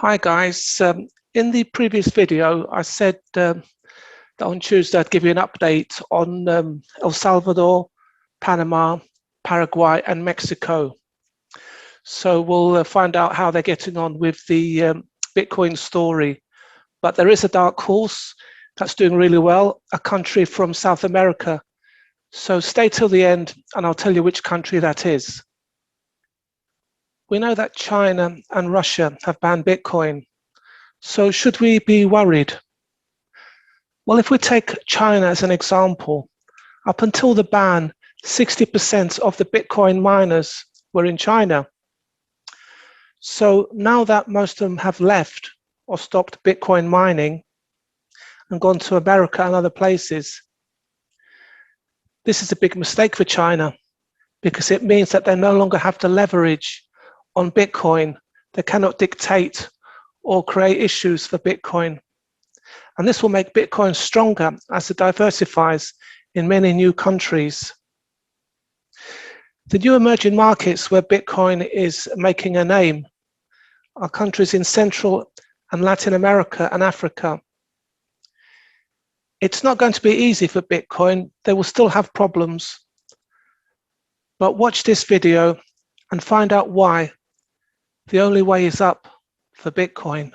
Hi guys, in the previous video I said that on Tuesday I'd give you an update on El Salvador, Panama, Paraguay and Mexico. So we'll find out how they're getting on with the Bitcoin story. But there is a dark horse that's doing really well, a country from South America. So stay till the end and I'll tell you which country that is. We know that China and Russia have banned Bitcoin. So should we be worried? Well, if we take China as an example, up until the ban, 60% of the Bitcoin miners were in China. So now that most of them have left or stopped Bitcoin mining and gone to America and other places, this is a big mistake for China because it means that they no longer have to leverage on Bitcoin. They cannot dictate or create issues for Bitcoin. And this will make Bitcoin stronger as it diversifies in many new countries. The new emerging markets where Bitcoin is making a name are countries in Central and Latin America and Africa. It's not going to be easy for Bitcoin. They will still have problems. But watch this video and find out why the only way is up for Bitcoin.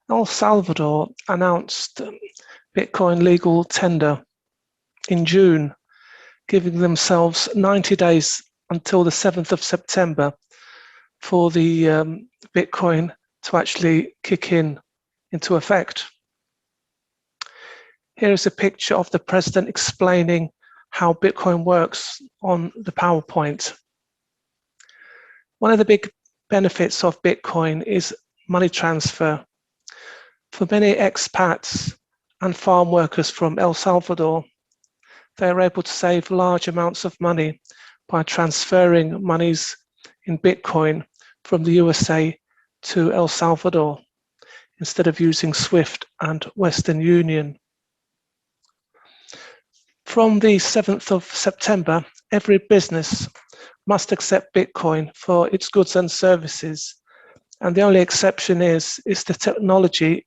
El Salvador announced Bitcoin legal tender in June, giving themselves 90 days until the 7th of September for the Bitcoin to actually kick into effect. Here is a picture of the president explaining how Bitcoin works on the PowerPoint. One of the big benefits of Bitcoin is money transfer. For many expats and farm workers from El Salvador, they are able to save large amounts of money by transferring monies in Bitcoin from the USA to El Salvador instead of using SWIFT and Western Union. From the 7th of September, every business must accept Bitcoin for its goods and services. And the only exception is the technology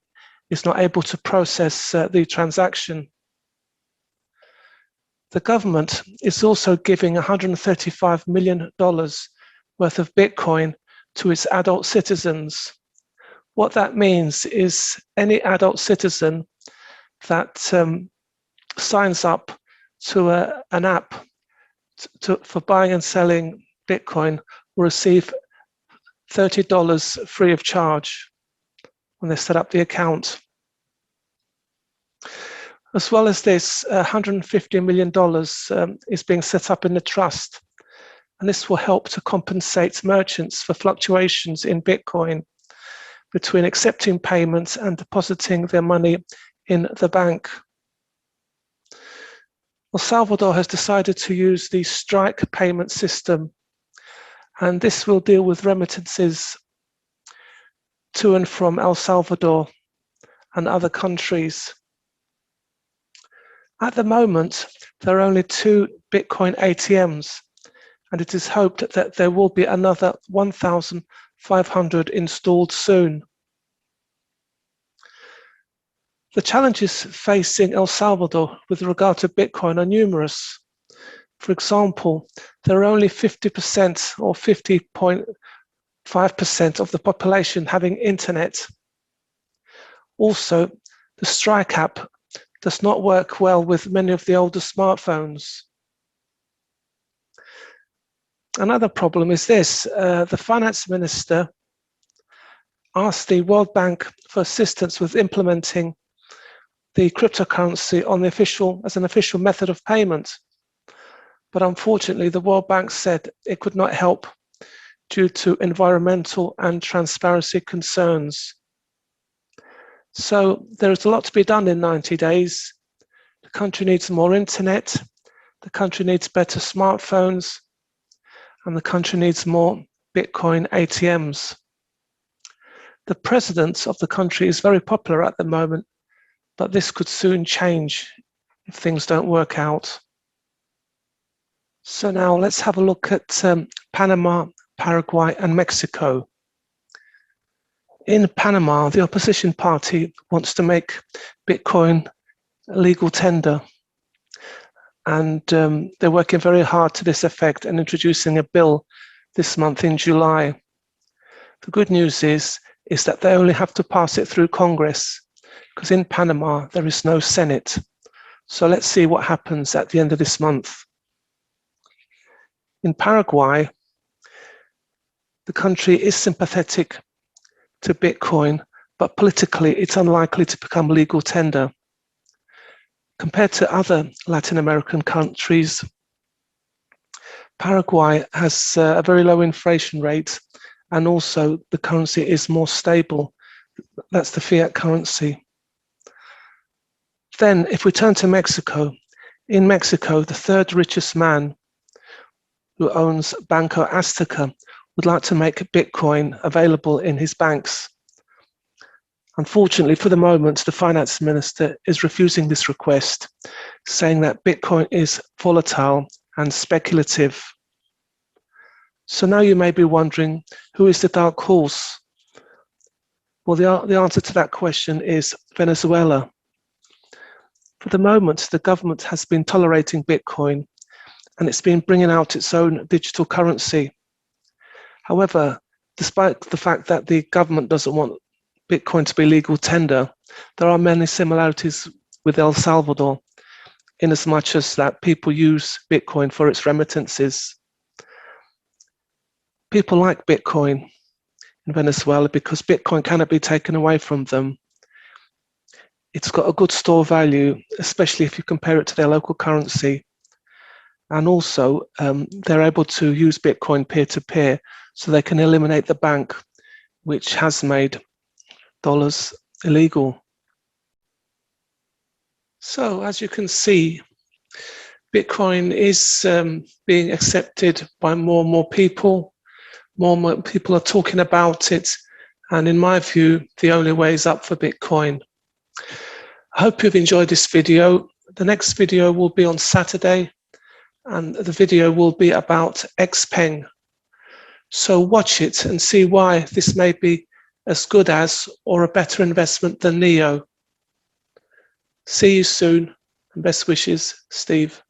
is not able to process the transaction. The government is also giving $135 million worth of Bitcoin to its adult citizens. What that means is any adult citizen that signs up to an app for buying and selling Bitcoin will receive $30 free of charge when they set up the account. As well as this, $150 million is being set up in the trust, and this will help to compensate merchants for fluctuations in Bitcoin between accepting payments and depositing their money in the bank. El Salvador has decided to use the Strike payment system, and this will deal with remittances to and from El Salvador and other countries. At the moment, there are only 2 Bitcoin ATMs, and it is hoped that there will be another 1,500 installed soon. The challenges facing El Salvador with regard to Bitcoin are numerous. For example, there are only 50% or 50.5% of the population having internet. Also, the Strike app does not work well with many of the older smartphones. Another problem is this: the finance minister asked the World Bank for assistance with implementing the cryptocurrency on as an official method of payment. But unfortunately, the World Bank said it could not help due to environmental and transparency concerns. So there is a lot to be done in 90 days. The country needs more internet, the country needs better smartphones, and the country needs more Bitcoin ATMs. The president of the country is very popular at the moment, but this could soon change if things don't work out. So now let's have a look at Panama, Paraguay and Mexico. In Panama, the opposition party wants to make Bitcoin a legal tender, and they're working very hard to this effect and introducing a bill this month in July. The good news is that they only have to pass it through Congress, because in Panama there is no Senate. So let's see what happens at the end of this month. In Paraguay, the country is sympathetic to Bitcoin, but politically it's unlikely to become legal tender. Compared to other Latin American countries, Paraguay has a very low inflation rate, and also the currency is more stable. That's the fiat currency. Then, if we turn to Mexico, in Mexico, the third richest man, who owns Banco Azteca, would like to make Bitcoin available in his banks. Unfortunately, for the moment, the finance minister is refusing this request, saying that Bitcoin is volatile and speculative. So now you may be wondering, who is the dark horse? Well, the answer to that question is Venezuela. For the moment, the government has been tolerating Bitcoin, and it's been bringing out its own digital currency. However, despite the fact that the government doesn't want Bitcoin to be legal tender, there are many similarities with El Salvador, in as much as that people use Bitcoin for its remittances. People like Bitcoin in Venezuela because Bitcoin cannot be taken away from them. It's got a good store value, especially if you compare it to their local currency. And also, they're able to use Bitcoin peer-to-peer, so they can eliminate the bank, which has made dollars illegal. So, as you can see, Bitcoin is being accepted by more and more people. More and more people are talking about it. And in my view, the only way is up for Bitcoin. I hope you've enjoyed this video. The next video will be on Saturday, and the video will be about Xpeng. So watch it and see why this may be as good as or a better investment than NEO. See you soon, and best wishes, Steve.